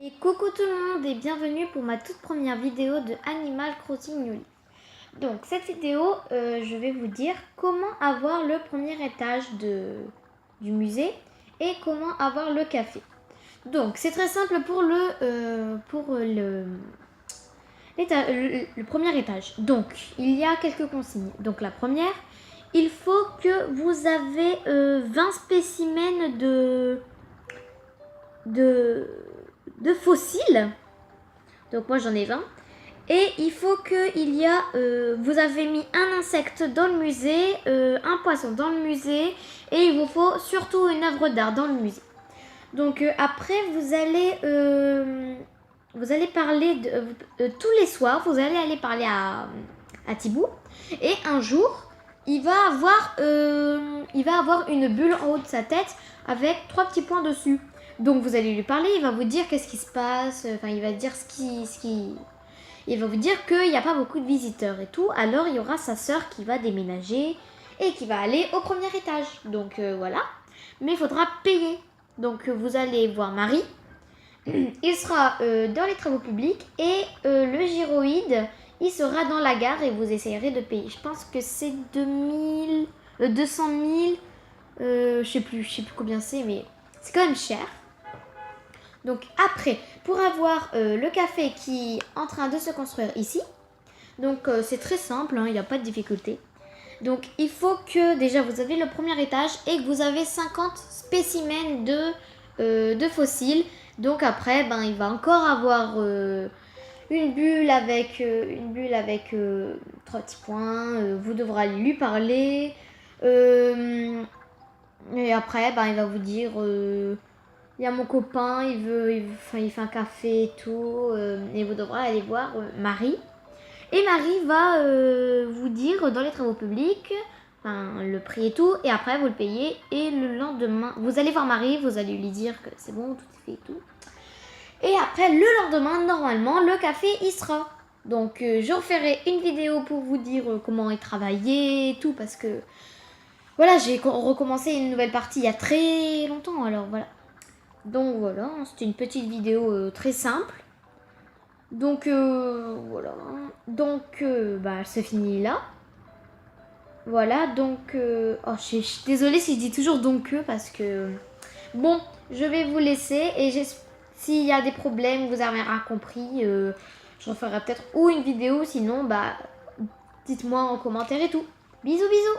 Et coucou tout le monde et bienvenue pour ma toute première vidéo de Animal Crossing New Leaf. Donc cette vidéo, je vais vous dire comment avoir le premier étage du musée et comment avoir le café. Donc c'est très simple pour le premier étage. Donc il y a quelques consignes. Donc la première, il faut que vous avez 20 spécimens de fossiles. Donc moi j'en ai 20. Et il faut qu'il y a, vous avez mis un insecte dans le musée, un poisson dans le musée, et il vous faut surtout une œuvre d'art dans le musée. Donc après vous allez parler tous les soirs, vous allez aller parler à Thibaut, et un jour il va avoir une bulle en haut de sa tête avec 3 petits points dessus. Donc vous allez lui parler, il va vous dire qu'est-ce qui se passe, enfin il va dire il va vous dire qu'il n'y a pas beaucoup de visiteurs et tout. Alors il y aura sa sœur qui va déménager et qui va aller au premier étage. Donc voilà. Mais il faudra payer. Donc vous allez voir Marie. Il sera dans les travaux publics et le gyroïde, il sera dans la gare et vous essayerez de payer. Je pense que c'est 200 000. Je sais plus combien c'est, mais c'est quand même cher. Donc après, pour avoir le café qui est en train de se construire ici, donc c'est très simple, il n'y a pas de difficulté. Donc il faut que déjà vous avez le premier étage et que vous avez 50 spécimens de fossiles. Donc après, il va encore avoir une bulle avec 3 petits points. Vous devrez lui parler. Et après, il va vous dire... il y a mon copain, il fait un café et tout, et vous devrez aller voir Marie. Et Marie va vous dire dans les travaux publics, le prix et tout, et après vous le payez, et le lendemain, vous allez voir Marie, vous allez lui dire que c'est bon, tout est fait et tout. Et après, le lendemain, normalement, le café, il sera. Donc, je referai une vidéo pour vous dire comment y travailler et tout, parce que, voilà, j'ai recommencé une nouvelle partie il y a très longtemps, alors voilà. Donc voilà, c'était une petite vidéo très simple. Donc voilà. Donc c'est fini là. Voilà, donc oh, je suis désolée si je dis toujours donc parce que bon, je vais vous laisser et s'il y a des problèmes, vous avez rien compris, je referai peut-être ou une vidéo, sinon dites-moi en commentaire et tout. Bisous bisous.